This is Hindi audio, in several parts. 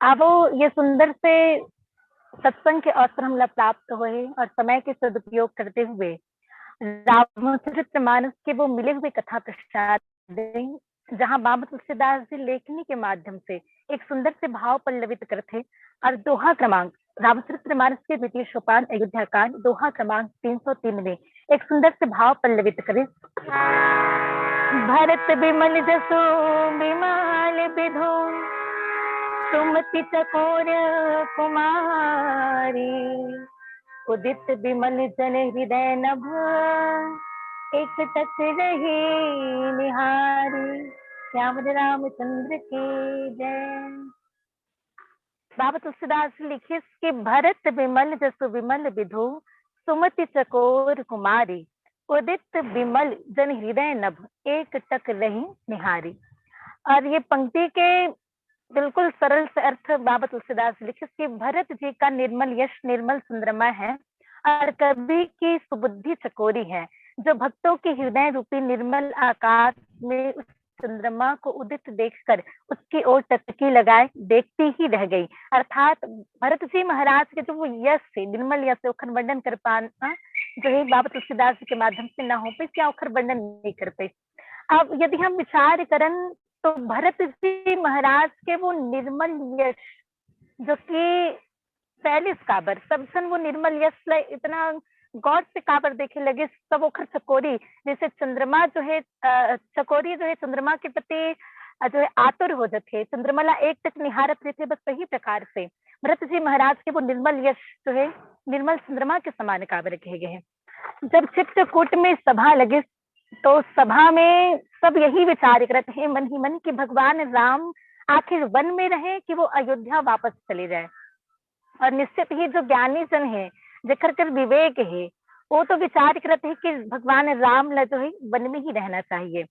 अब ये सुंदर से सत्संग के अवसर हमला प्राप्त हुए और समय के सदुपयोग करते हुए रामचरितमानस के वो मिले हुए कथा प्रसाद जहाँ बाबा तुलसीदास जी लेखनी के माध्यम से एक सुंदर से भाव पल्लवित करते और दोहा क्रमांक रामचरितमानस के द्वितीय सोपान अयोध्या कांड दोहा क्रमांक 303 में एक सुंदर से भाव पल्लवित करे। भरत बिमल जसो बिमाल विधो सुमति चकोर कुमारी उदित बिमल जन हृदय नभ एक टक रही निहारी। श्याम रामचंद्र की जय। बाबा तुलसीदास लिखे कि भरत बिमल जसु विमल विधु सुमति चकोर कुमारी उदित बिमल जन हृदय नभ एक टक रही निहारी। और ये पंक्ति के बिल्कुल सरल से अर्थ बाबा तुलसीदास लिखे कि भरत जी का निर्मल यश निर्मल चंद्रमा है और कवि की सुबुद्धि चकोरी है जो भक्तों के हृदय रूपी निर्मल आकाश में उस चंद्रमा को उदित देखकर उसकी ओर टककी लगाए देखती ही रह गई। अर्थात भरत जी महाराज के जो वो यश से निर्मल यश से उखर वर्णन कर पाना जो है बाबा तुलसीदास जी के माध्यम से न हो पाए, क्या उखर वर्णन नहीं कर पाए। अब यदि हम विचार करें तो भरत जी महाराज के वो निर्मल यश जो कि पैलिस काबर सब सन वो निर्मल यश इतना गौर से काबर देखे लगे सब ओखर चकोरी जैसे चंद्रमा जो है चकोरी जो है चंद्रमा के प्रति जो है आतुर हो जाते चंद्रमाला एक तक निहारत रहते बस सही प्रकार से भरत जी महाराज के वो निर्मल यश जो है निर्मल चंद्रमा के समान काबर कहे गए हैं। जब चित्रकूट में सभा लगे तो सभा में सब यही विचार करते हैं मन ही मन कि भगवान राम आखिर वन में रहे कि वो अयोध्या वापस चले जाए। और निश्चित ही जो ज्ञानी जन है जेकर कर विवेक है वो तो विचार करते हैं कि भगवान राम ला जो है वन में ही रहना चाहिए।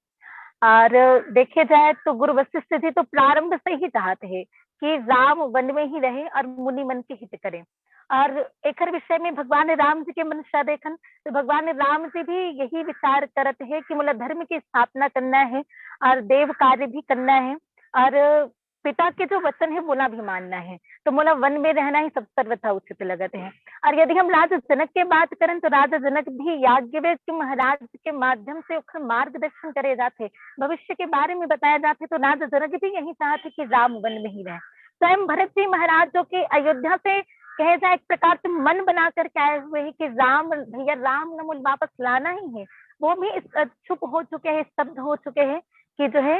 और देखे जाए तो गुरु वशिष्ठ जी तो प्रारंभ से ही चाहते हैं कि राम वन में ही रहे और मुनि मन के हित करें। और एक विषय में भगवान राम जी के मनुष्य देखन तो भगवान राम जी भी यही विचार करते हैं कि मतलब धर्म की स्थापना करना है और देव कार्य भी करना है और पिता के जो वचन है बोला भी मानना है तो मोला वन में रहना ही सब सर्वथा उचित लगते हैं। और यदि हम राजा जनक की बात करें तो राजा जनक भी याज्ञवल्क्य महाराज के माध्यम से मार्गदर्शन करे जाते भविष्य के बारे में बताया जाते तो राजा जनक भी यही चाहते कि राम वन में ही रहे। स्वयं भरत जी महाराज जो कि अयोध्या से कहे जाए एक प्रकार से मन बना करके आए हुए हैं कि राम भैया राम नमूल वापस लाना ही है, वो भी चुप हो चुके हैं स्तब्ध हो चुके हैं कि जो है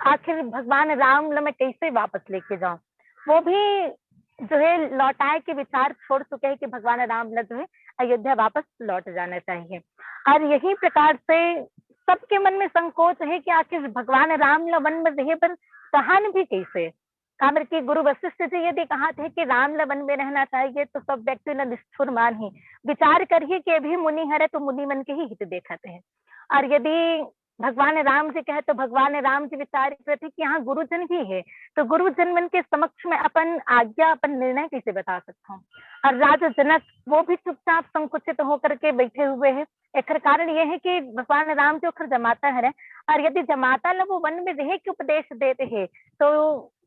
आखिर भगवान राम मैं कैसे वापस लेके जाऊं। वो भी जो है लौटाए के विचार छोड़ चुके हैं कि भगवान राम जो है अयोध्या वापस लौट जाना चाहिए। और यही प्रकार से सबके मन में संकोच है कि आखिर भगवान राम वन में रहे पर कहान भी कैसे काबर की गुरु वशिष्ठ जी यदि कहा थे कि राम वन में रहना चाहिए तो सब व्यक्ति न निष्ठुर मान ही विचार करिए कि अभी मुनि हरे तो मुनि मन के ही हित देखते हैं। और यदि भगवान राम जी कहे तो भगवान राम जी विचार करते कि यहाँ गुरुजन भी है तो गुरुजन मन के समक्ष में अपन आज्ञा अपन निर्णय कैसे बता सकता हूँ। और राजा जनक वो भी चुपचाप संकुचित होकर के बैठे हुए हैं। एक कारण ये है कि भगवान राम जो खर जमाता है और यदि जमाता लो वो वन में रह के उपदेश देते हैं तो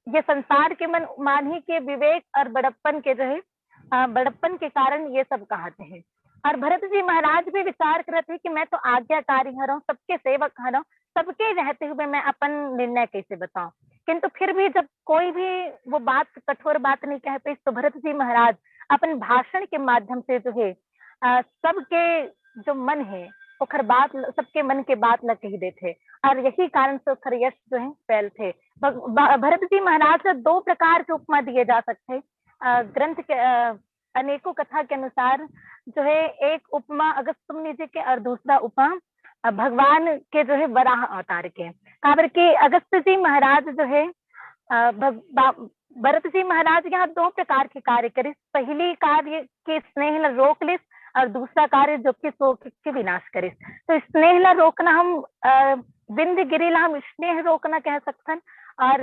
ये संसार के मन मानही के विवेक और बड़प्पन के जो है बड़प्पन के कारण ये सब कहते हैं। और भरत जी महाराज भी विचार करते हैं कि मैं तो आज्ञाकारी हूँ सबके सेवक हूँ सबके रहते हुए मैं अपन निर्णय कैसे बताऊं। किंतु फिर भी जब कोई भी वो बात कठोर बात नहीं कह पाई तो भरत जी महाराज अपन भाषण के माध्यम से जो है सबके जो मन है ओखर बात सबके मन के बात ल कही देते और यही कारण से ओखर यश जो है फैलते। भरत जी महाराज से दो प्रकार के उपमा दिए जा सकते ग्रंथ के अनेकों कथा के अनुसार जो है एक उपमा अगस्त्य मुनि जी के और दूसरा उपमा भगवान के जो है वराह अवतार के। काबर के अगस्त्य जी महाराज जो है भरत जी महाराज यहाँ दो प्रकार के कार्य करे पहली कार्य के स्नेह रोक लिस और दूसरा कार्य जो कि शोक के विनाश करे। तो स्नेह ला रोकना हम बिंद गिरिला हम स्नेह रोकना कह सकते और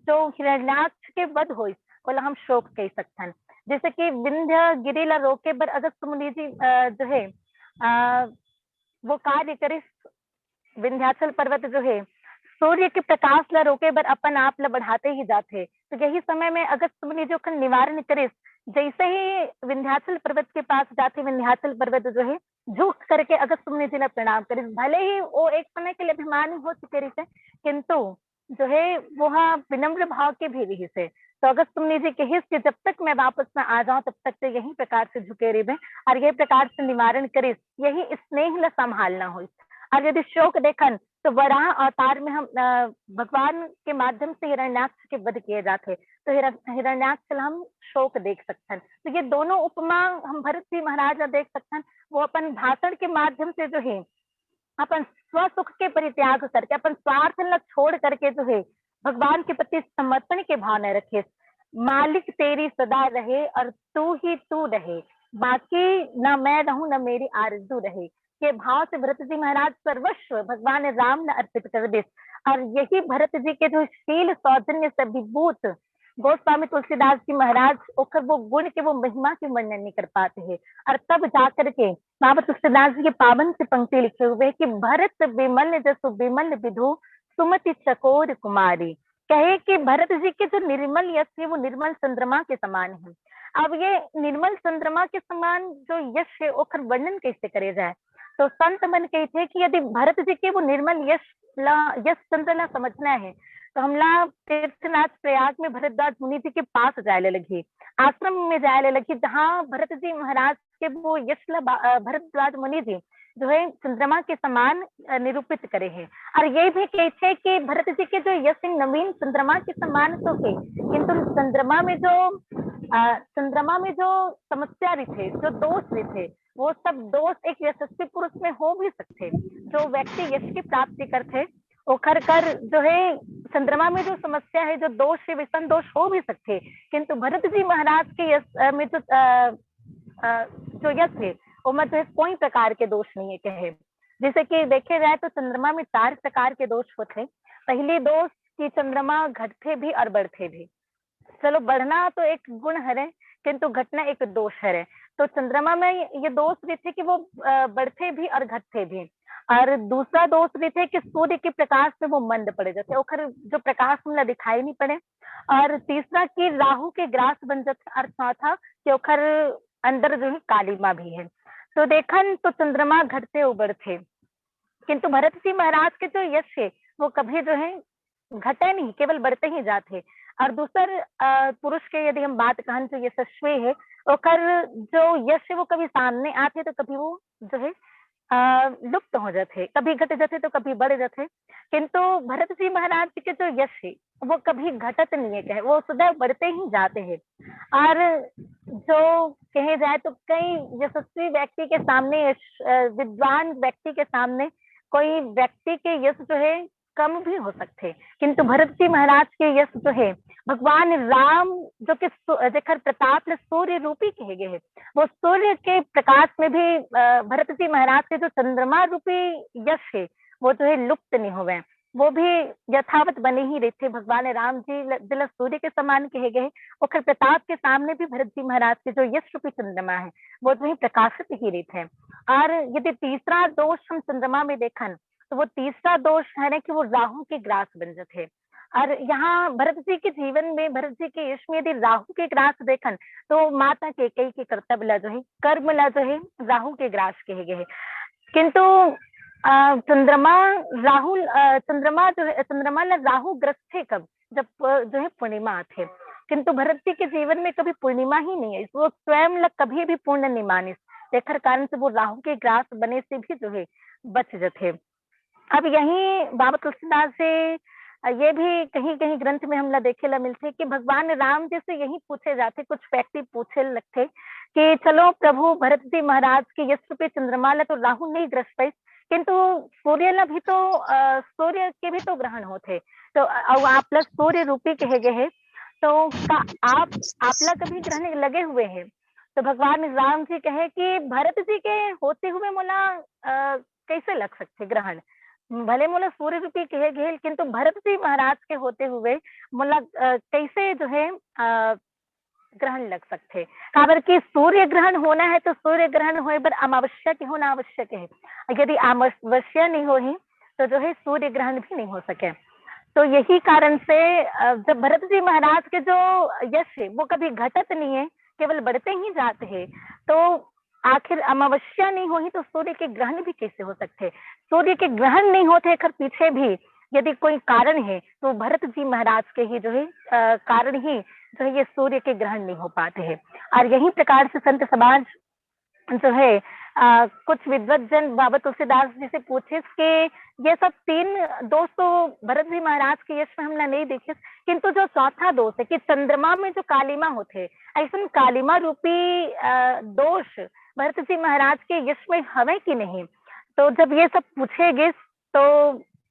जो हिरण्याक्ष के वध हो बोला हम शोक कह सकते। जैसे कि विंध्य गिरिला रोके पर अगस्त्य मुनि जी जो है वो कार्य करे विंध्याचल पर्वत जो है सूर्य के प्रकाश ला रोके पर अपन आप ला बढ़ाते ही जाते तो यही समय में अगस्त मुनि जो निवारण करे, जैसे ही विंध्याचल पर्वत के पास जाते, विंध्याचल पर्वत जो है झुक करके अगस्त मुनि जी ने प्रणाम करे। भले ही वो एक समय के लिए अभिमानी हो चुके रही, किंतु जो है वह विनम्र भाव के भी रही से। तो अगस्त मुनि जी के हित कि जब तक मैं वापस न आ जाऊं तब तक तो यही प्रकार से झुके रहे और ये प्रकार से निवारण करे, यही स्नेह ल संभालना हो। और यदि शोक देखन तो वराह अवतार में हम भगवान के माध्यम से हिरण्याक्ष के वध किए जाते, तो हिरण्याक्ष हम शोक देख सकते हैं। तो ये दोनों उपमा हम भरत जी महाराज देख सकते हैं। वो अपन भाषण के माध्यम से जो है अपन स्वसुख के परित्याग करके, अपन स्वार्थ न छोड़ करके जो है भगवान के प्रति समर्पण के भाव न रखे। मालिक तेरी सदा रहे और तू ही तू रहे, बाकी न मैं रहूं न मेरी आरज़ू रहे, के भाव से भरत जी महाराज सर्वस्व भगवान राम ने अर्पित कर दे। और यही भरत जी के जो शील सौजन्य से विभूत गोस्वामी तुलसीदास जी महाराज ओकर वो गुण के, वो महिमा के वर्णन नहीं कर पाते हैं। और तब जाकर के बाबा तुलसीदास जी के पावन से पंक्ति लिखे हुए कि भरत विमल जसु विमल विधु सुमति चकोर कुमारी, कहे कि भरत जी के जो निर्मल यश है वो निर्मल चंद्रमा के समान है। अब ये निर्मल चंद्रमा के समान जो यश है ओकर वर्णन कैसे करे जाए, तो संत मन कहते हैं कि यदि भरत जी के वो निर्मल यश चंद्र ला समझना है तो हमला तीर्थनाथ प्रयाग में भरद्वाज मुनि जी के पास जाए लगी, आश्रम में जाए लगी, जहाँ भरत जी महाराज के वो यश भरद्वाज मुनि जी जो है चंद्रमा के समान निरूपित करे हैं। और ये भी कहते हैं कि भरत जी के जो यश नवीन चंद्रमा के समान तो है, किंतु चंद्रमा में जो समस्या भी थे, जो दोष भी थे, वो सब दोष एक यशस्वी पुरुष में हो भी सकते। जो व्यक्ति यश की प्राप्ति करते वो कर जो है चंद्रमा में जो समस्या है, जो दोष है, विषम दोष हो भी सकते, किंतु भरत जी महाराज के यश में जो यश है वो में जो कोई प्रकार के दोष नहीं है कहे। जैसे कि देखे जाए तो चंद्रमा में 4 प्रकार के दोष होते। पहली दोष कि चंद्रमा घटते भी और बढ़ते भी। चलो बढ़ना तो एक गुण है, किंतु घटना एक दोष है। तो चंद्रमा में ये दोष भी थे कि वो बढ़ते भी और घटते भी। और दूसरा दोष भी थे कि सूर्य के प्रकाश में वो मंद पड़े जाते, ओखर जो प्रकाश हमला दिखाई नहीं पड़े। और तीसरा कि राहु के ग्रास बन जाते। और चौथा कि ओखर अंदर जो है कालीमा भी है। तो देखन तो चंद्रमा घटते उबड़ते, किंतु भरत जी महाराज के जो यश है वो कभी जो है घटे नहीं, केवल बढ़ते ही जाते। और दूसर पुरुष के यदि हम बात कहन तो यशस्वी है, ओकर जो यश है वो कभी सामने आते तो कभी वो जो है लुप्त हो जाते, कभी घट जाते तो कभी बढ़ जाते। किंतु भरत जी महाराज के जो यश है वो कभी घटत नहीं है, कहे वो सदैव बढ़ते ही जाते हैं। और जो कहे जाए तो कई यशस्वी व्यक्ति के सामने, विद्वान व्यक्ति के सामने कोई व्यक्ति के यश जो है कम भी हो सकते, किंतु भरत जी महाराज के यश जो है भगवान राम जो कि जेखर प्रताप सूर्य रूपी कहे गए हैं, वो सूर्य के प्रकाश में भी भरत जी महाराज के जो चंद्रमा रूपी यश है वो जो है लुप्त नहीं हुए, वो भी यथावत बने ही रहते। भगवान राम जी दिल सूर्य के समान कहे गए, ओखर प्रताप के सामने भी भरत जी महाराज के जो यश रूपी चंद्रमा है वो जो है प्रकाशित ही रहते हैं। और यदि तीसरा दोष हम चंद्रमा में देखन तो वो तीसरा दोष है ना कि वो राहु के ग्रास बन जाते। और यहाँ भरत जी के जीवन में, भरत जी के यश में यदि राहु के ग्रास देखन तो माता के कई के कर्तव्य ला जो है, कर्म ला जो है राहु के ग्रास कहे गए। किंतु चंद्रमा जो है चंद्रमा ला राहु ग्रस्त थे कब, जब जो है पूर्णिमा थे। किंतु भरत जी के जीवन में कभी पूर्णिमा ही नहीं है, वो स्वयं कभी भी पूर्ण नहीं मानिस, देखकर कारण से वो राहु के ग्रास बने से भी जो है बच जाते। अब यही बाबा तुलसीदास से ये भी कहीं कहीं ग्रंथ में हमला देखे ला मिलते कि भगवान राम जी से यही पूछे जाते, कुछ व्यक्ति पूछे लगते कि चलो प्रभु भरत जी महाराज के यश रूपी चंद्रमा ला तो राहु नहीं ग्रस्त है, किंतु सूर्य ला भी तो सूर्य के भी तो ग्रहण होते, तो आप प्लस सूर्य रूपी कहे गए हैं, तो आपला कभी ग्रहण लगे हुए हैं। तो भगवान राम जी कहे कि भरत जी के होते हुए मोला कैसे लग सकते ग्रहण, भले मोला सूर्य रूपी कहे गए, किंतु भरत जी महाराज के होते हुए मोला कैसे जो है ग्रहण लग सकते। काबर कि सूर्य ग्रहण होना है तो सूर्य ग्रहण होए पर अमावस्या के होना आवश्यक है, यदि अमावस्या नहीं हो ही तो जो है सूर्य ग्रहण भी नहीं हो सके। तो यही कारण से जब भरत जी महाराज के जो यश है वो कभी घटत नहीं है, केवल बढ़ते ही जाते हैं। तो आखिर अमावस्या नहीं हुई तो सूर्य के ग्रहण भी कैसे हो सकते? सूर्य के ग्रहण नहीं होते खैर पीछे भी यदि कोई कारण है तो भरत जी महाराज के ही जो है कारण ही जो है ये सूर्य के ग्रहण नहीं हो पाते हैं। और यही प्रकार से संत समाज जो है कुछ विद्वत बाबा तुलसीदास जी से पूछे कि ये सब तीन दोष तो भरत जी महाराज के यश में हमने नहीं देखे, किंतु जो चौथा दोष है कि चंद्रमा में जो कालिमा होते ऐसा कालिमा रूपी दोष भरत जी महाराज के यश में हवे कि नहीं। तो जब ये सब पूछेगे तो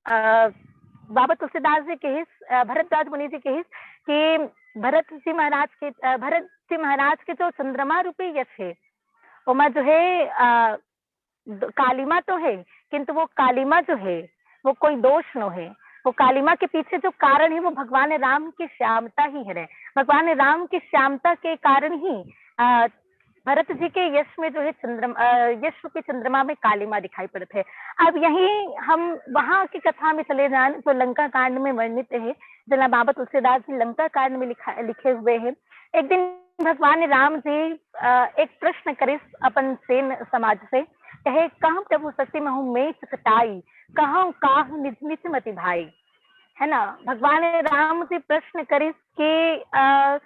बाबा तुलसीदास जी के भरतदास मुनि जी के कि भरत जी महाराज के जो चंद्रमा रूपी यश है वो जो है कालिमा तो है, किंतु वो कालिमा जो है वो कोई दोष न है। वो कालिमा के पीछे जो कारण है वो भगवान राम की श्यामता ही है। भगवान राम की श्यामता के कारण ही भरत जी के यश में जो है यश रूपी चंद्रमा में कालिमा दिखाई पड़ते है। अब यही हम वहां की कथा में चले जाए जो लंका कांड में वर्णित है, जना बाबा तुलसीदास जी लंका कांड में लिखे हुए हैं। एक दिन भगवान राम जी एक प्रश्न करे अपन सेन समाज से, कहे कहाँ प्रभु सती महु में सकटाई, कहाँ काह निज निज मति भाई। है ना, भगवान राम जी प्रश्न करे कि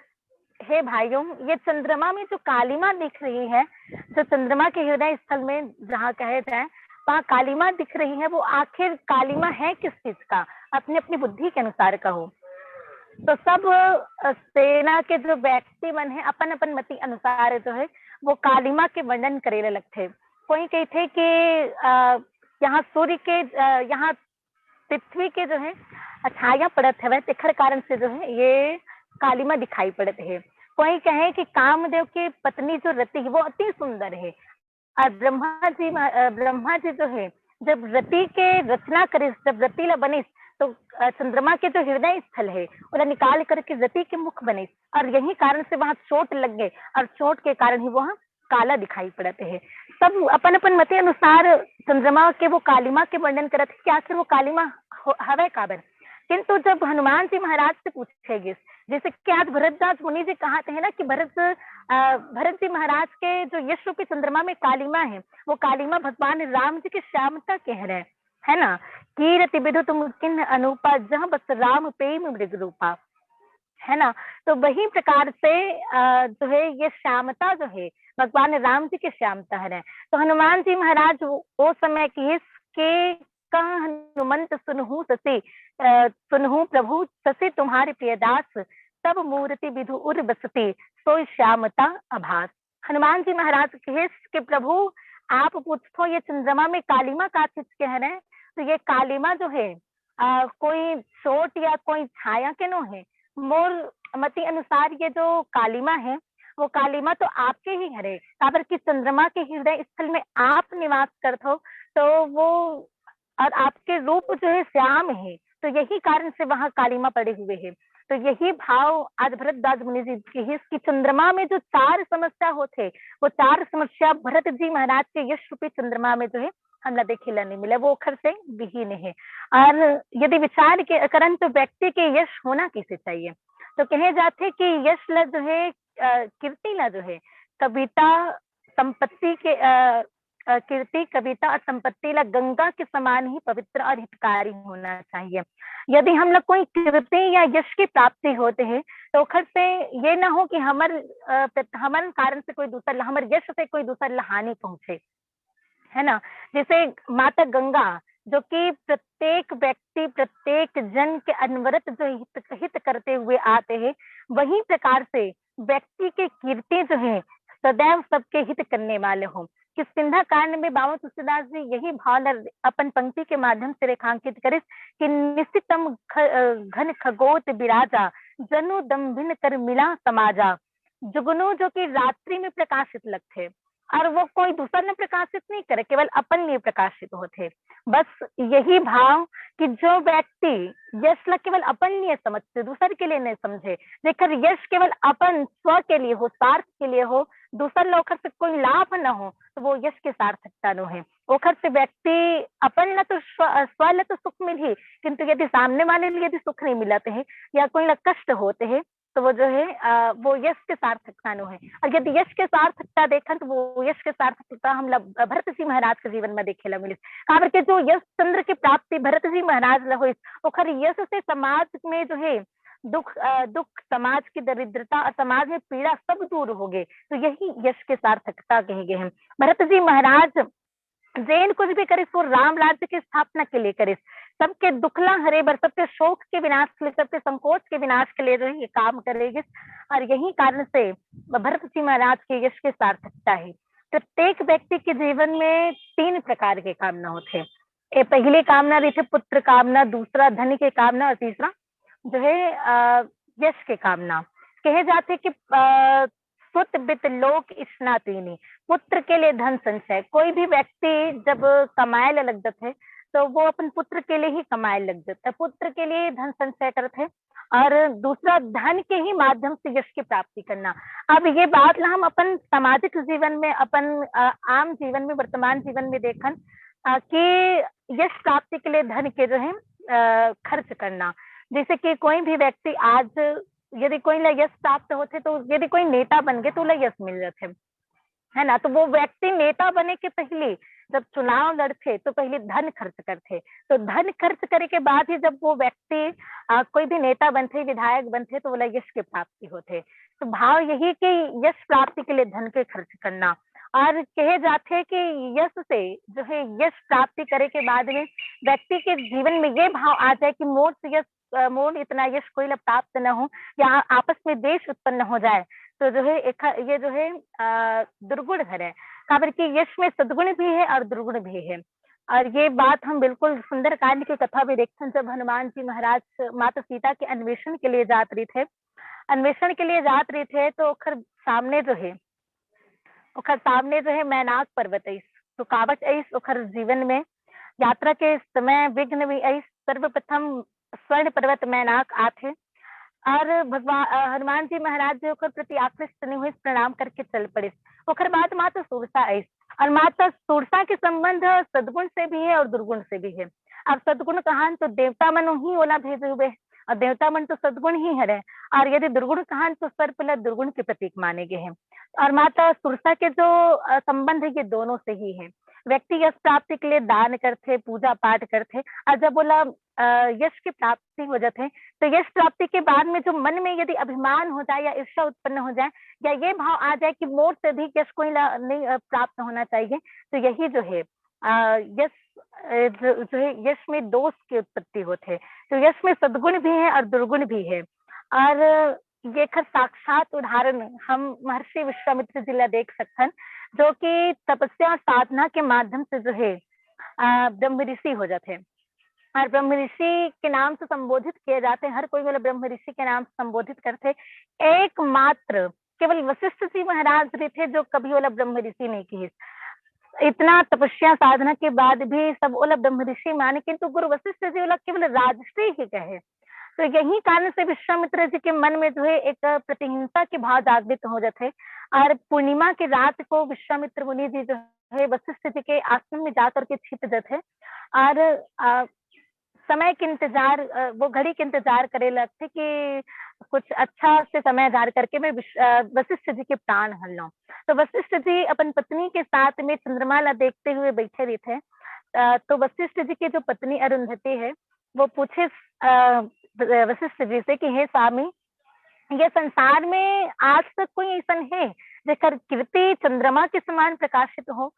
हे भाइयों, ये चंद्रमा में जो कालिमा दिख रही है, जो चंद्रमा के हृदय स्थल में जहाँ कहे जाए वहाँ कालिमा दिख रही है, वो आखिर कालिमा है किस चीज का? अपनी अपनी बुद्धि के अनुसार कहो। तो सब सेना के जो व्यक्ति मन है अपन अपन मति अनुसार जो है वो कालिमा के वर्णन करे लगते। कोई कहते कि यहाँ सूर्य के यहाँ पृथ्वी के जो है छाया पड़त है, तिखर कारण से जो है ये कालिमा दिखाई पड़ते है। कोई कहे कि कामदेव की पत्नी जो रति है वो अति सुंदर है, और ब्रह्मा जी जो है जब रति के रचना करे, जब रति ला बने तो चंद्रमा के जो हृदय स्थल है उन्हें निकाल करके रति के मुख बने, और यही कारण से वहां चोट लग गए और चोट के कारण ही वहां काला दिखाई पड़ते हैं। सब अपन अपन मत अनुसार चंद्रमा के वो कालिमा के वर्णन करते कि आखिर वो कालिमा हवे काबर। किंतु जब हनुमान जी महाराज से पूछेगी, जैसे कि आज भरतदास मुनि जी कहते हैं ना कि भरत जी महाराज के जो यश रूपी चंद्रमा में कालिमा है वो कालिमा भगवान राम जी की श्यामता कह रहे हैं, है ना। कीरति विधुत मुस्किन अनूपा जहाँ बस राम प्रेम मृग रूपा, है ना। तो वही प्रकार से जो है ये श्यामता जो है भगवान राम जी की श्यामता है। तो हनुमान जी महाराज वो समय की हनुमंत सुनहु ससे सुनहु प्रभु ससे तुम्हारे प्रियदास, तब मूर्ति विधु उर बसते सोई श्यामता आभास। हनुमान जी महाराज के प्रभु आप पूछो ये चंद्रमा में कालिमा का चीज कह रहे हैं, तो ये कालिमा जो है कोई चोट या कोई छाया के नो है। मोर मति अनुसार ये जो कालिमा है वो कालिमा तो आपके ही है, काबर की चंद्रमा के हृदय स्थल में आप निवास करते हो, तो वो और आपके रूप जो है श्याम है, तो यही कारण से वहां कालिमा पड़े हुए हैं। तो यही भाव आज भरतदास मुनि जी की चंद्रमा में जो चार समस्या होते वो चार समस्या भरत जी महाराज के यश रूपी चंद्रमा में जो है हमला देखे नहीं मिले, वो अखर से विहीन है। और यदि विचार के करन तो व्यक्ति के यश होना कैसे चाहिए, तो कहे जाते कि यश ला जो है कीर्ति ला जो है कविता संपत्ति के कीर्ति कविता और संपत्ति ला गंगा के समान ही पवित्र और हितकारी होना चाहिए। यदि हम लोग कोई कीर्ति या यश की प्राप्ति होते हैं तो अखर से ये ना हो कि हमारे कारण से कोई दूसरा, हमारे यश से कोई दूसरा हानि पहुंचे, है ना। जैसे माता गंगा जो कि प्रत्येक व्यक्ति प्रत्येक जन के अनवरत जो हित करते हुए आते हैं, वही प्रकार से व्यक्ति के कीर्ति जो है सदैव सबके हित करने वाले हों। कि सिंधा कांड में बाबा तुलसीदास जी यही भाव अपन पंक्ति के माध्यम से रेखांकित करे कि निश्चितम घन खगोत विराजा, जनु दम्भिन कर मिला समाजा। जुगनू जो कि रात्रि में प्रकाशित लगते और वो कोई दूसरा ने प्रकाशित नहीं करे, केवल अपन लिए प्रकाशित होते। बस यही भाव कि जो व्यक्ति यश ला केवल अपन लिए समझते, दूसरे के लिए नहीं समझे, लेकर यश केवल अपन स्व के लिए हो, स्वार्थ के लिए हो, दूसरा लोग से कोई लाभ न हो, तो वो यश के सार्थकता नो है। ओखर से व्यक्ति अपन न तो स्व तो सुख मिली, किंतु यदि सामने वाले लिए यदि सुख नहीं मिलते है या कोई न कष्ट होते हैं तो वो जो है वो यश के सार्थकता नो है। और यदि यश के सार्थकता देखा तो वो यश के सार्थकता हम भरत जी महाराज के जीवन में देखे ला मिली। काबर के जो यश चंद्र की प्राप्ति भरत जी महाराज ला हुई, ओखर यश से समाज में जो है दुख समाज की दरिद्रता और समाज में पीड़ा सब दूर हो गए। तो यही यश के सार्थकता कहे गए हैं। भरत जी महाराज जैन कुछ भी करिस वो राम राज्य की स्थापना के लिए करिस, सबके दुखला हरे बर, सबके शोक के विनाश के लिए, सबके संकोच के विनाश के लिए जो है ये काम करेगी। और यही कारण से भरत जी महाराज के यश की सार्थकता है। प्रत्येक व्यक्ति के जीवन में 3 प्रकार के कामना होते हैं। पहली कामना रहती है पुत्र कामना, दूसरा धन की कामना और तीसरा जो है यश के कामना। कहे जाते कि सुत बित लोक इष्णा तीनी, पुत्र के लिए धन संचय। कोई भी व्यक्ति जब कमाए लग जाते है तो वो अपन पुत्र के लिए ही कमाए लग जाता है, पुत्र के लिए धन संचय करते हैं। और दूसरा धन के ही माध्यम से यश की प्राप्ति करना। अब ये बात ना हम अपन सामाजिक जीवन में, अपन आम जीवन में, वर्तमान जीवन में देखन कि यश प्राप्ति के लिए धन के जो है खर्च करना। जैसे कि कोई भी व्यक्ति आज यदि कोई ला यश प्राप्त होते तो यदि कोई नेता बन गए तो ला यश मिल जाते है ना। तो वो व्यक्ति नेता बने के पहले जब चुनाव लड़ते तो पहले धन खर्च करते, तो धन खर्च करे के बाद ही जब वो व्यक्ति कोई भी नेता बनते, विधायक बनते तो बोला यश की प्राप्ति होते। तो भाव यही कि यश प्राप्ति के लिए धन के खर्च करना। और कहे जाते कि यश से जो है यश प्राप्ति करे के बाद में व्यक्ति के जीवन में ये भाव आ जाए कि मोर से यश, मोर इतना यश कोई प्राप्त न हो या आपस में देश उत्पन्न हो जाए, तो जो है ये जो है दुर्गुण है। काबर की यश में सद्गुण भी है और दुर्गुण भी है। और ये बात हम बिल्कुल सुंदर कांड की कथा भी देखते हैं। जब हनुमान जी महाराज माता सीता के अन्वेषण के लिए जात रहे थे, तो ओखर सामने जो है मैनाक पर्वत ऐस रुकावट ऐस ओखर जीवन में यात्रा के समय विघ्न भी ऐस। सर्वप्रथम स्वर्ण पर्वत मैनाक आथे और भगवान हनुमान जी महाराज जी ओकर प्रति आकृष्ट नहीं हुए, प्रणाम करके चल पड़े। ओकर बाद माता सुरसा ऐस, और माता सुरसा के संबंध सदगुण से भी है और दुर्गुण से भी है। अब सदगुण कहान तो देवता मन ही ओला भेजे हुए, और देवता मन तो सदगुण ही हरे। और यदि दुर्गुण कहान तो सर्प दुर्गुण के प्रतीक माने गए हैं। और माता सुरसा के जो संबंध है ये दोनों से ही है। व्यक्ति यश प्राप्ति के लिए दान करते, पूजा पाठ करते, और जब बोला यश की प्राप्ति हो जाते तो यश प्राप्ति के बाद में जो मन में यदि अभिमान हो जाए या ईर्ष्या उत्पन्न हो जाए या ये भाव आ जाए कि मोर से अधिक यश कोई नहीं प्राप्त होना चाहिए, तो यही जो है यश जो है यश में दोष की उत्पत्ति होते हैं। तो यश में सद्गुण भी है और दुर्गुण भी है। और ये साक्षात उदाहरण हम महर्षि विश्वामित्र जी ला देख सकते हैं, जो कि तपस्या और साधना के माध्यम से जो है ब्रह्म ऋषि हो जाते हैं। और ब्रह्म ऋषि के नाम से संबोधित किए जाते हैं। हर कोई वाला ब्रह्म ऋषि के नाम से संबोधित करते। एकमात्र केवल वशिष्ठ जी महाराज भी थे जो कभी वाला ब्रह्म ऋषि नहीं किए। इतना तपस्या साधना के बाद भी सब ओला ब्रह्म ऋषि माने, किंतु गुरु वशिष्ठ जी वाला केवल राजश्री ही कहे। तो यही कारण से विश्वामित्र जी के मन में जो है एक प्रतिहिंसा के भाव जागृत हो जाते। और पूर्णिमा की रात को विश्वामित्र मुनि जी जो है वशिष्ठ जी के आश्रम में जाकर के छिप जाते और समय के इंतजार, वो घड़ी के इंतजार करे लगते कि कुछ अच्छा से समय जार करके मैं वशिष्ठ जी के प्राण हल लूं। तो वशिष्ठ जी अपन पत्नी के साथ में चंद्रमा ला देखते हुए बैठे रहे थे। तो वशिष्ठ जी की जो पत्नी अरुंधति है वो पूछे वशिष्ठ जी से कि हे स्वामी, ये संसार में आज तक कोई ऐसा है जेकर कीर्ति चंद्रमा के समान प्रकाशित हो,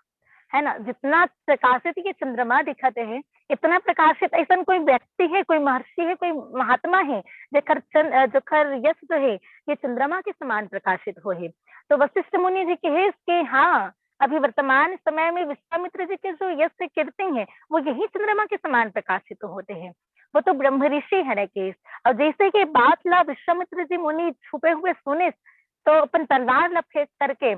है ना। जितना प्रकाशित ये चंद्रमा दिखाते हैं, इतना प्रकाशित ऐसा कोई व्यक्ति है, कोई महर्षि है, कोई महात्मा है जेकर यश जो है ये चंद्रमा के समान प्रकाशित हो है। तो वशिष्ठ मुनि जी कहे कि हाँ, अभी वर्तमान समय में विश्वामित्र जी के जो यश से कीर्ति है वो यही चंद्रमा के समान प्रकाशित होते हैं। वो तो ब्रह्म ऋषि है केस। और जैसे कि बात ला विश्वामित्र जी मुनि छुपे हुए सुने, तो अपन तलवार ला फेंक करके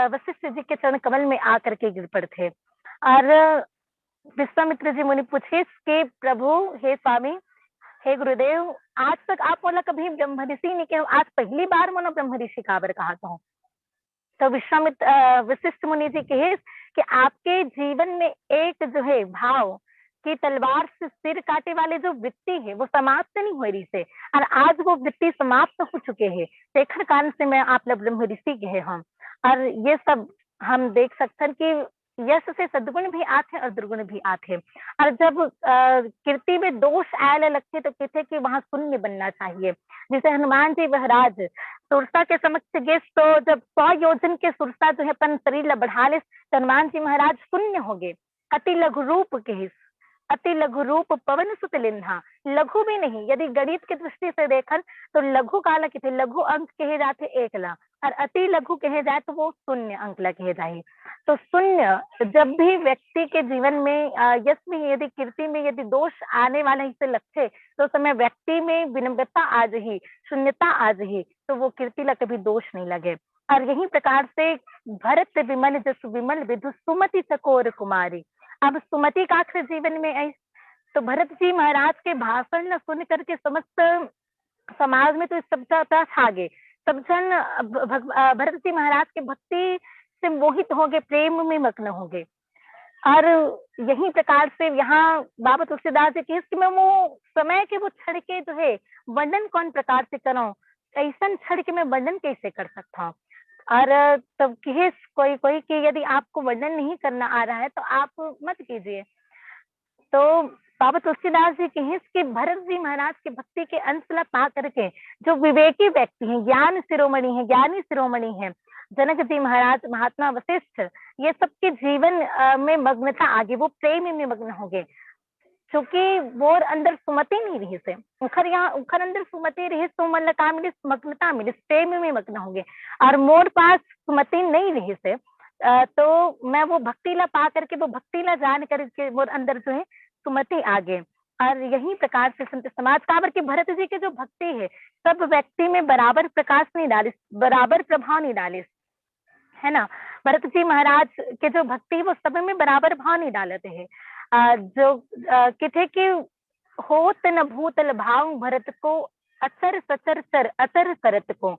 वशिष्ठ जी के चरण कमल में आकर के गिर पड़ते। और विश्वामित्र जी मुनि पूछे कि प्रभु, हे स्वामी, हे गुरुदेव, आज तक आप बोला कभी ब्रह्म ऋषि नहीं कहो, आज पहली बार मोनो ब्रह्म ऋषि काबर कहा तो। तो वशिष्ठ मुनि जी कहे कि आपके जीवन में एक जो है भाव कि तलवार से सिर काटे वाले जो वृत्ति है वो समाप्त नहीं हो रही से, और आज वो वृत्ति समाप्त हो चुके हैं। शेखर कान से मैं आप ब्रह्म ऋषि के हम, और ये सब हम देख सकते हैं कि यश से सदगुण भी आते और दुर्गुण भी आते। और जब कीर्ति में दोष आने लगते तो कहते कि वहां शून्य बनना चाहिए। जैसे हनुमान जी महाराज सुरसा के समक्ष गए, तो जब 100 योजन के सुरसा जो है अपन शरीर बढ़ा ले, तो हनुमान जी महाराज शून्य हो गए। अति लघु रूप के, अति लघु रूप पवन सुत लिन्हा, लघु भी नहीं, यदि गणित की दृष्टि से देखन तो लघु काला के थे, लघु अंक कहे जाते 1 ला, और अति लघु कहे जाए तो वो शून्य अंक ला कहे जाए। तो शून्य जब भी व्यक्ति के जीवन में यश में यदि कीर्ति में यदि दोष आने वाला ही से लगते, तो समय व्यक्ति में विनम्रता आ रही, शून्यता आ रही, तो वो कीर्ति ला कभी दोष नहीं लगे। और यही प्रकार से भरत विमल जसु विमल विधु सुमति चकोर कुमारी। अब सुमति का आखिर जीवन में आई, तो भरत जी महाराज के भाषण न सुन करके समस्त समाज में तो स्तब्धता छा गए। सब जन भरत जी महाराज के भक्ति से मोहित हो गए, प्रेम में मग्न हो गए। और यही प्रकार से यहाँ बाबा तुलसीदास जी की मैं वो समय के वो क्षण के जो है वर्णन कौन प्रकार से करूं, ऐसा क्षण के मैं वर्णन कैसे कर सकता हूँ। और तब कहे कोई कोई कि यदि आपको वर्णन नहीं करना आ रहा है तो आप मत कीजिए। तो बाबा तुलसीदास जी कहे कि भरत जी महाराज के भक्ति के अंश पा करके जो विवेकी व्यक्ति हैं, ज्ञान शिरोमणि है, ज्ञानी शिरोमणि है, जनक जी महाराज, महात्मा वशिष्ठ, ये सबके जीवन में मग्नता आगे, वो प्रेम में मग्न हो गए। क्योंकि वो अंदर सुमति नहीं रही से, उखर यहाँ उखर अंदर सुमति रही, सुमन का मिली, मग्नता मिली, प्रेम में मग्न हो गए। और मोर पास सुमति नहीं रही से, तो मैं वो भक्तिला पा करके, वो भक्तिला जान करके वो अंदर जो है सुमति आ गए। और यही प्रकार से संत समाज काबर के भरत जी के जो भक्ति है, सब व्यक्ति में बराबर प्रकाश नहीं डाले, बराबर प्रभाव नहीं डाले, है ना। भरत जी महाराज के जो भक्ति है वो सब में बराबर भाव नहीं डालते हैं। जो किथे कि होत न भूतल भाव भरत को, अचर सचर चर अचर करत को।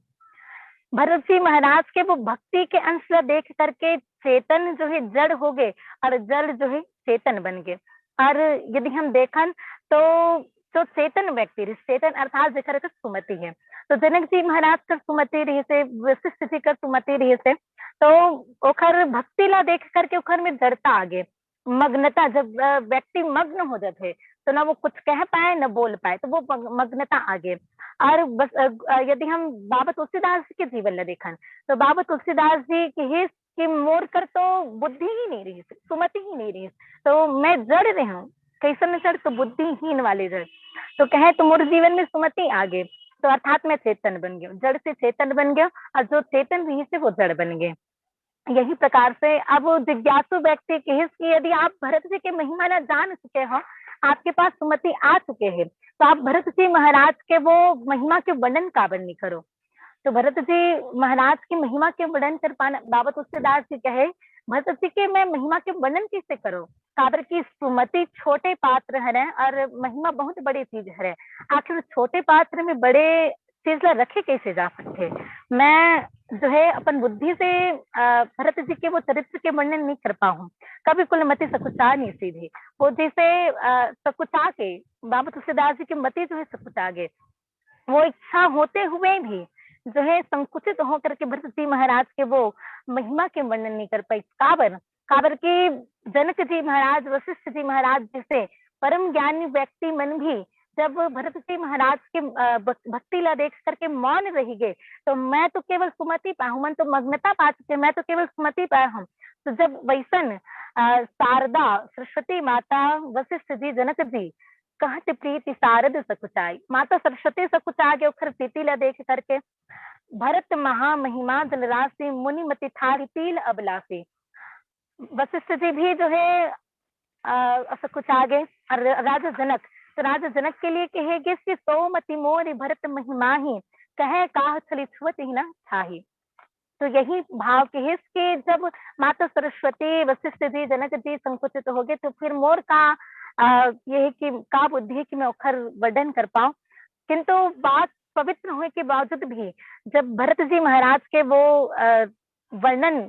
भरत जी महाराज के वो भक्ति के अंश देख करके चेतन जो है जड़ हो गए, और जड़ जो है चेतन बन गए। और यदि हम देखन तो जो चेतन व्यक्ति, चेतन अर्थात जेकर का सुमति है, तो जनक जी महाराज कर सुमति रही से, वशिष्ठ जी कर सुमति रही से, तो ओखर भक्ति ला देख करके ओखर में जड़ता आगे, मग्नता। जब व्यक्ति मग्न हो जाते तो ना वो कुछ कह पाए न बोल पाए, तो वो मग्नता आगे। और बस यदि हम बाबा तुलसीदास जी के जीवन ला देखन, तो बाबा तुलसीदास जी की मोर कर तो बुद्धि ही नहीं रही, सुमति ही नहीं रही, तो मैं जड़ रही हूँ, कैसन जड़, तो बुद्धिहीन वाले जड़। तो कहे तो मोर जीवन में सुमति आ गए, तो अर्थात मैं चेतन बन गया, जड़ से चेतन बन गया, और जो चेतन रही से वो जड़ बन गए। यही प्रकार से अब जिज्ञासु व्यक्ति की यदि आप भरत जी के महिमा न जान चुके हो, आपके पास सुमति आ चुके हैं, तो आप भरत जी महाराज के वो महिमा के वर्णन काबर नहीं करो। तो भरत जी महाराज की महिमा के वर्णन कर पाना, बाबा तुलसीदास जी कहे भरत जी के मैं महिमा के वर्णन कैसे करो, काबर की सुमति छोटे पात्र है और महिमा बहुत बड़ी चीज है। आखिर छोटे पात्र में बड़े चीज ला रखे कैसे जा सकते। मैं जो है अपन बुद्धि से भरत जी के वो चरित्र के वर्णन नहीं कर पाऊँ, कभी कुल मति सकुचा नहीं सीधी, वो जैसे सकुचा के बाबा तुलसीदास जी की मति जो है सकुचा गए, वो इच्छा होते हुए भी जो है संकुचित होकर के भरत जी महाराज के वो महिमा के वर्णन नहीं कर पाई। काबर की जनक जी महाराज, वशिष्ठ जी महाराज जैसे परम ज्ञानी व्यक्ति मन भी जब भरत जी महाराज के भक्ति ला देख करके मौन रह गए, तो मैं तो केवल सुमति पाया हूं, मन तो मग्नता पा चुके, मैं तो केवल सुमति पाया हूं। तो जब वैसन शारदा सरस्वती माता वशिष्ठ जी जनक जी कहत प्रीति शारद सकुचाई, माता सरस्वती सकुचा के उखर प्रीति ला देख करके भरत महामहिमा जलराशि मुनि मति थारी पील अबलासी। वशिष्ठ जी भी जो है सकुचा गए। और राजा जनक, तो राजा जनक के लिए कहेगे कि सोमति मोर भरत महिमा ही कहे काह छली छुअत ही ना छाही। तो यही भाव के कि जब माता सरस्वती वशिष्ठ जी जनक जी संकुचित हो गए, तो फिर मोर का ये है कि का बुद्धि है कि मैं उखर वर्णन कर पाऊं। किंतु बात पवित्र होने के बावजूद भी जब भरत जी महाराज के वो वर्णन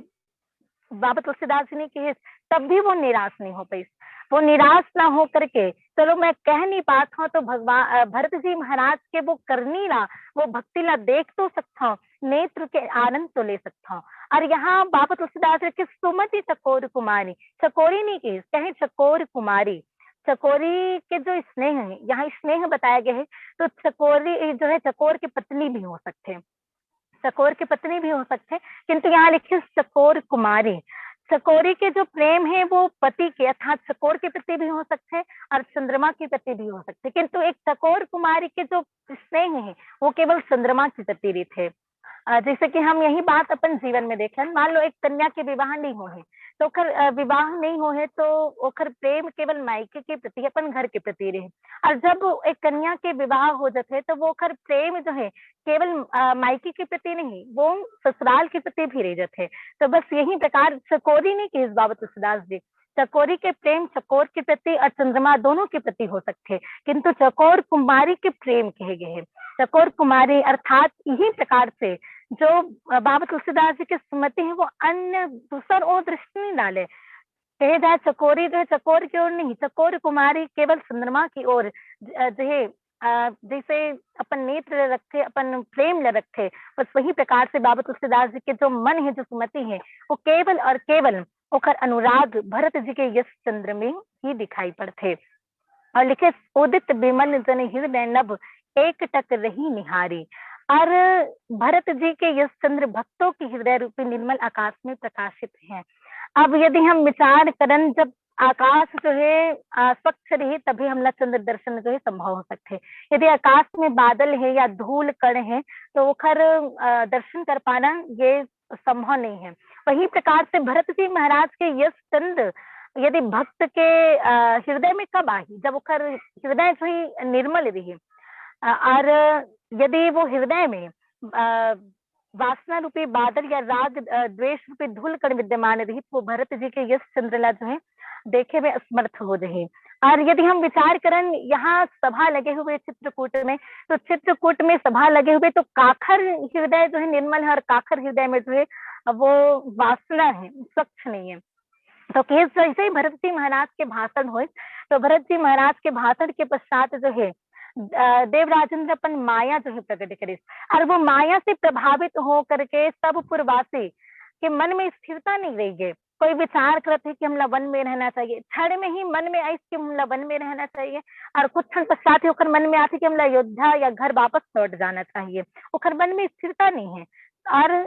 बाबा तुलसीदास जी ने कहे, तब भी वो निराश नहीं हो पाई। वो निराश ना हो करके, चलो मैं कह नहीं पाता हूँ तो भगवान भरत जी महाराज के वो करनी ला, वो भक्ति ला देख तो सकता हूँ, नेत्र के आनंद तो ले सकता हूँ। और यहाँ बाबा तुलसीदास जी की सुमति चकोर कुमारी, चकोरी नहीं की, कहे चकोर कुमारी, चकोरी के जो स्नेह है, यहाँ स्नेह बताया गया है। तो चकोरी जो है, चकोर की पत्नी भी हो सकते हैं, चकोर की पत्नी भी हो सकते हैं, किंतु यहाँ लिखे चकोर कुमारी। चकोरी के जो प्रेम है वो पति के अर्थात चकोर के प्रति भी हो सकते हैं और चंद्रमा के प्रति भी हो सकते हैं, किंतु एक चकोर कुमारी के जो स्नेह है वो केवल चंद्रमा के प्रति थे। जैसे कि हम यही बात अपन जीवन में देखें, मान लो एक कन्या के विवाह नहीं हो है, तो ओकर विवाह नहीं हो है तो ओकर प्रेम केवल मायके के प्रति, अपन घर के प्रति रहे। और जब एक कन्या के विवाह हो जाते तो वो ओकर प्रेम जो है केवल मायके के प्रति नहीं, वो ससुराल के प्रति भी रह जाते। तो बस यही प्रकार चकोरी ने की इस बाबत तुलसीदास जी, चकोरी के प्रेम चकोर के प्रति और चंद्रमा दोनों के प्रति हो सकते, किंतु चकोर कुमारी के प्रेम कहे गए हैं। चकोर कुमारी अर्थात यही प्रकार से जो बाबा तुलसीदास जी की सुमति है वो अन्य दूसर और दृष्टि नहीं डाले, कहे जाए चकोरी जो है चकोर की ओर नहीं, चकोर कुमारी केवल चंद्रमा की ओर जो जैसे अपन नेत्र रखे, अपन प्रेम ल रखे, बस वही प्रकार से बाबा तुलसीदास जी के जो मन है, जो सुमति है, वो केवल और केवल ओकर अनुराग भरत जी के यश चंद्र में ही दिखाई पड़ते। और लिखे, उदित विमल जन हृदय नभ, एक टक रही निहारी। और भरत जी के यश चंद्र भक्तों के हृदय रूपी निर्मल आकाश में प्रकाशित हैं। अब यदि हम विचार करें, जब आकाश जो है स्वच्छ रहे तभी हमला चंद्र दर्शन जो है संभव हो सकते हैं। यदि आकाश में बादल है या धूल कण है तो वो खर दर्शन कर पाना ये संभव नहीं है। वही प्रकार से भरत जी महाराज के यश चंद्र यदि भक्त के हृदय में कब आई, जब वो खर हृदय जो ही निर्मल रही, और यदि वो हृदय में वासना रूपी बादल या राग द्वेष रूपी धूल कण विद्यमान रही, तो भरत जी के यश चंद्रला जो है देखे में असमर्थ हो रहे। और यदि हम विचार करें, यहाँ सभा लगे हुए चित्रकूट में, तो चित्रकूट में सभा लगे हुए तो काखर हृदय जो है निर्मल है, और काखर हृदय में जो है वो वासना है, स्वच्छ नहीं है। तो जैसे ही भरत जी महाराज के भाषण हुए, तो भरत जी महाराज के भाषण के पश्चात जो है देवराजेंद्र अपन माया जो है प्रकट करे, और वो माया से प्रभावित हो करके सब पुरवासी के मन में स्थिरता नहीं रही है। कोई विचार करते कि हमला वन में रहना चाहिए, क्षण में ही मन में आई कि हमला वन में रहना चाहिए, और कुछ क्षण पश्चात ही मन में आती कि हमला अयोध्या या घर वापस लौट जाना चाहिए। उखर मन में स्थिरता नहीं है। और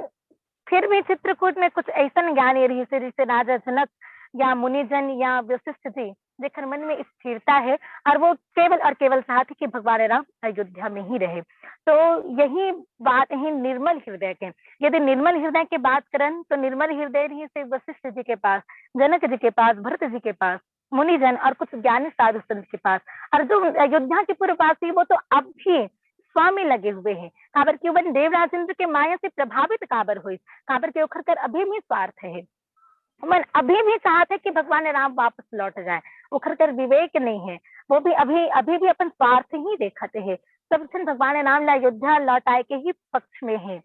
फिर भी चित्रकूट में कुछ ऐसा ज्ञानी रही जैसे राजा जनक या मुनिजन या वशिष्ठ जी, जेकर मन में स्थिरता है, और वो केवल और केवल चाहते कि भगवान राम अयोध्या में ही रहे। तो यही बात है निर्मल हृदय के। यदि निर्मल हृदय की बात करें तो निर्मल हृदय ही से वशिष्ठ जी के पास, जनक जी के पास, भरत जी के पास, मुनिजन और कुछ ज्ञानी साधु संत के पास। और जो अयोध्या के पूर्ववासी वो तो अब भी स्वामी लगे हुए हैं। काबर की वन देवराजेंद्र के माया से प्रभावित काबर हुई, काबर के उखर कर अभी भी स्वार्थ है, मन अभी भी चाहते कि भगवान राम वापस लौट जाए, उखर कर विवेक नहीं है, वो भी अभी भी अपन स्वार्थ ही देखते हैं। सब भगवान राम अयोध्या लौटाए के ही पक्ष में है,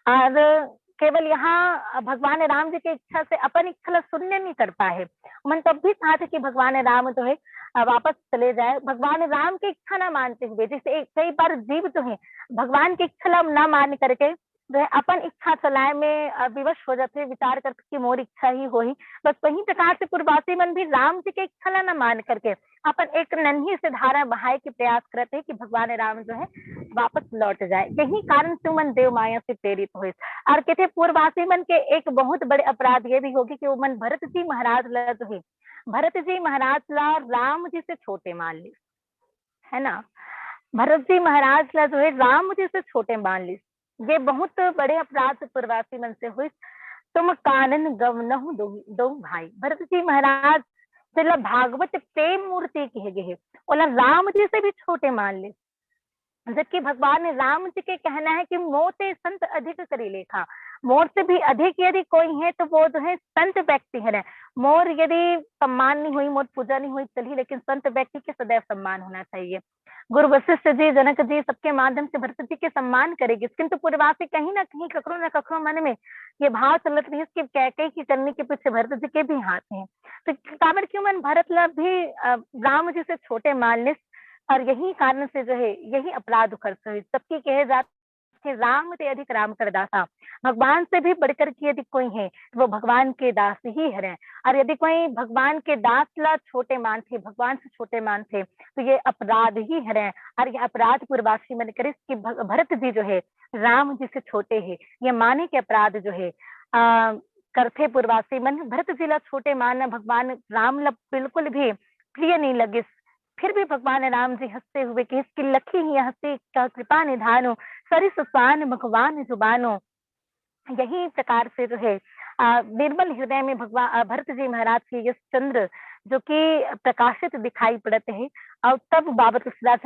और केवल यहाँ भगवान राम जी की इच्छा से अपन इच्छा शून्य नहीं कर पाए। मन तब भी चाहते कि भगवान राम जो है वापस चले जाए, भगवान राम की इच्छा ना मानते हुए। जैसे कई बार जीव जो है भगवान की इच्छा ना मान करके जो है अपन इच्छा चलाए में विवश हो जाते, विचार करते कि मोर इच्छा ही हो ही। बस वही प्रकार से पूर्ववासी मन भी राम जी के इच्छा न मान करके अपन एक नन्ही से धारा बहाए के प्रयास करते हैं कि भगवान राम जो है वापस लौट जाए। यही कारण से मन देव माया से प्रेरित हुए। और कहते पूर्ववासी मन के एक बहुत बड़े अपराध ये भी होगी कि वो मन भरत जी महाराज ला जो है, भरत जी महाराज ला राम जी से छोटे मान ली, है ना। भरत जी महाराज ला जो है राम जी से छोटे मान ली, ये बहुत बड़े अपराध पूर्ववासी मन से हुई। तुम कानन गवनहु दो भाई, भरत जी महाराज से भागवत प्रेम मूर्ति कहे गए, और राम जी से भी छोटे मान ले। जबकि भगवान राम जी के कहना है कि मोते संत अधिक करी लेखा, मोर से भी अधिक यदि कोई है तो वो जो है संत व्यक्ति है। मोर यदि सम्मान नहीं हुई, मोर पूजा नहीं हुई चली, लेकिन संत व्यक्ति के सदैव सम्मान होना चाहिए। गुरु वशिष्ठ जी, जनक जी, सबके माध्यम से भरत जी के सम्मान करेगी, किंतु पूर्वासी कहीं ना कहीं ककरो न ककरो मन में ये भाव चलत रही कि कैके की करने के पीछे भरत जी के भी हाथ हैं। तो काबर क्यों मन भरत ला भी राम जी से छोटे मान लिस, और यही कारण से जो है यही अपराध खर्च हुई। सबकी कहे जाते कि राम ते अधिक राम कर दासा, भगवान से भी बढ़कर के यदि कोई है तो वो भगवान के दास ही है। और यदि कोई भगवान के दास ला छोटे मान थे, भगवान से छोटे मान थे, तो ये अपराध ही है। और ये अपराध पूर्वासी मन करे कि भरत जी जो है राम जी से छोटे है, ये माने के अपराध जो है करथे पूर्वासी मन। भरत जी ला छोटे मान भगवान राम ला बिल्कुल भी प्रिय नहीं लगे। फिर भी भगवान राम जी हंसते हुए कि इसकी लखी ही हंसी का कृपा निधानो, सरिस स्वान भगवान जुबानो। यही प्रकार से जो है निर्मल हृदय में भगवान भरत जी महाराज के यश चंद्र जो कि प्रकाशित दिखाई पड़ते हैं। और तब बाबा तुलसीदास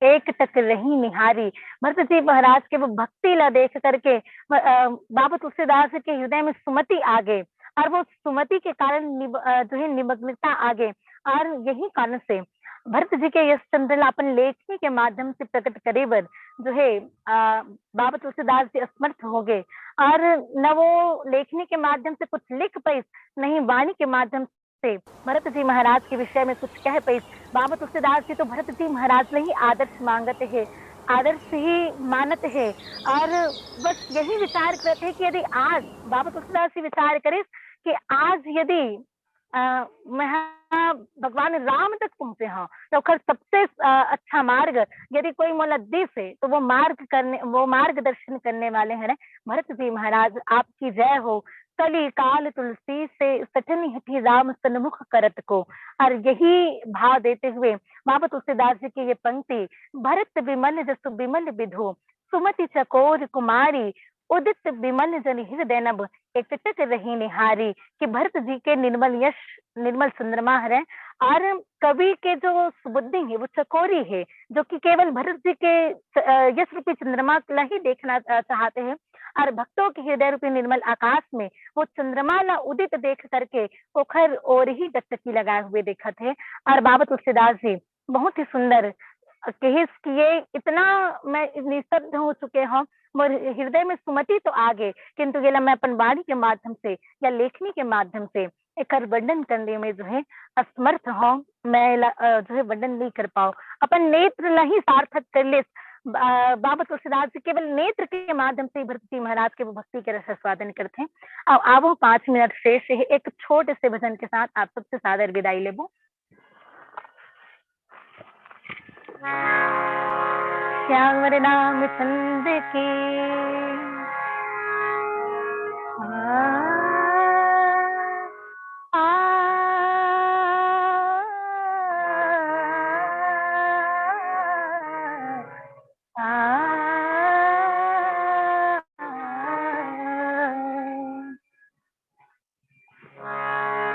एक टक रही निहारी, भरत जी महाराज के वो भक्ति ला देख करके बाबा तुलसीदास के हृदय में सुमति आ गए, और वो सुमति के कारण जो है निमग्नता आ गए। और यही कारण से भरत जी के यश चंद्र अपन लेखनी के माध्यम से प्रकट करे बर जो है बाबा तुलसीदास जी असमर्थ हो गए, और न वो लेखनी के माध्यम से कुछ लिख पाई, नहीं वाणी के माध्यम से भरत जी महाराज के विषय में कुछ कह पाई। बाबा तुलसीदास जी तो भरत जी महाराज ने ही आदर्श मांगते है, आदर्श ही मानत है। और बस यही विचार करते हैं कि यदि आज बाबा तुलसीदास जी विचार करे कि आज यदि मैं भगवान राम तक पहुंचे हाँ, तो खर सबसे अच्छा मार्ग यदि कोई मोला दिस है तो वो मार्गदर्शन करने वाले हैं भरत जी महाराज। आपकी जय हो। कली काल तुलसी से सठनी हठी राम सन्मुख करत को। और यही भाव देते हुए बाबा तुलसीदास जी की ये पंक्ति, भरत विमल जसु विमल विधो, सुमति चकोर कुमारी, उदित विमल जन हृदय नभ, एक टक रही निहारी। कि भरत जी के निर्मल यश, निर्मल चंद्रमा है, और कवि के जो सुबुद्धि है वो चकोरी है, जो कि केवल भरत जी के यश रूपी चंद्रमा ला ही देखना चाहते हैं। और भक्तों के हृदय रूपी निर्मल आकाश में वो चंद्रमा ला उदित देख करके पोखर और ही टकटकी लगाए हुए देखा थे। और बाबा तुलसीदास जी बहुत ही सुंदर किए, इतना मैं निस्तब्ध हो चुके हूँ, मोर हृदय में सुमति तो आ गए, किंतु ये मैं अपन वाणी के माध्यम से या लेखनी के माध्यम से एक वर्णन करने में जो है असमर्थ हूँ। मैं जो है वर्णन नहीं कर पाऊँ, अपन नेत्र नहीं सार्थक कर ले। बाबा तुलसीदास जी केवल नेत्र के माध्यम से भरत जी महाराज के वो भक्ति के रस स्वादन करते हैं। अब आवो 5 मिनट शेष है, एक छोटे से भजन के साथ आप सबसे सादर विदाई लेबो। श्याम रामचंद्र की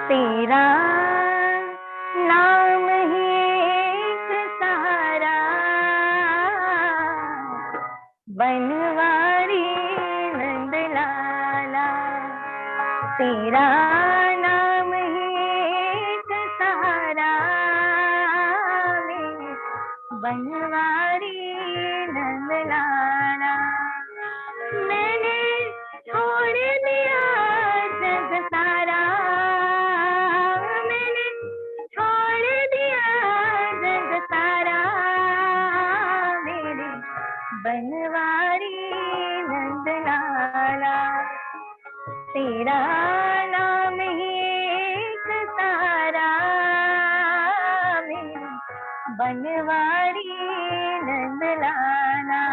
तेरा नाम ही एक सहारा, बनवारी नंदलाला। तेरा नाम ही एक सहारा, बनवारी नंदलाला। मैंने छोड़ दिया जग सारा, मैंने छोड़ दिया जग सारा, मेरे बनवारी नंदलाला। तेरा नाम ही एक सहारा, मेरे बनवारी नंदलाला।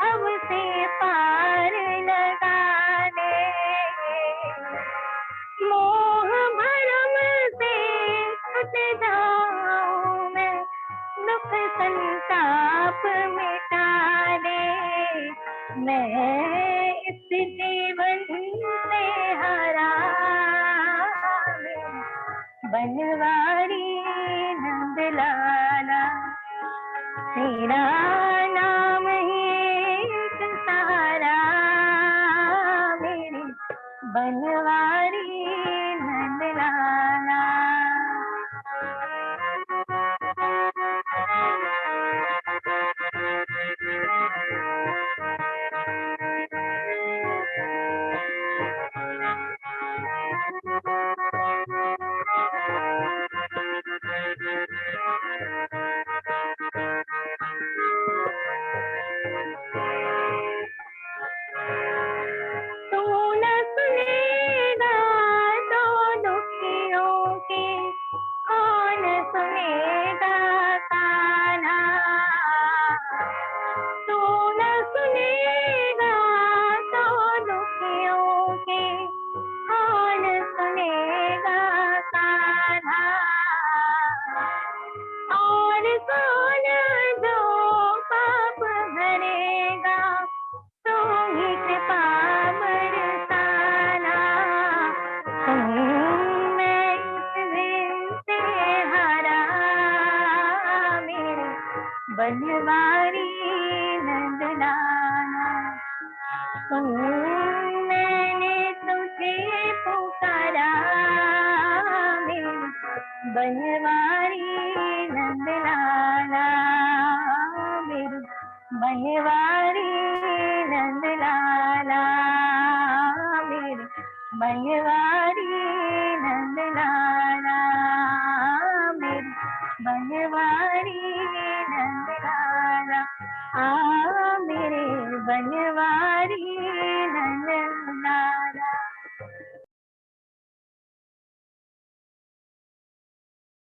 भव से पार लगा दे, मोह भरम से छूट जाऊं मैं, दुख संताप मिटा दे। मैं इस जीवन से हारा, बनवारी नंद लाला, तेरा नाम ही एक सहारा, मेरे बनवारी नंद लाला। तू न सुनेगा तो दुखियों के, कौन सुनेगा ताना। तू न सुनेगा तो दुखियों के, कौन सुनेगा ताना। और कौन जो पाप भरेगा, तू ही कृपा बरसाना। मैं इस दिन से हारा, मेरे बनवारी नंद लाला। मैंने तुझे पुकारा, मेरे बनवारी नंद लाला, मेरे बनवारी नंद लाला, मेरे बनवारी नंद लाला, मेरे बनवारी नंद लाला। मेरे बनवारी नंद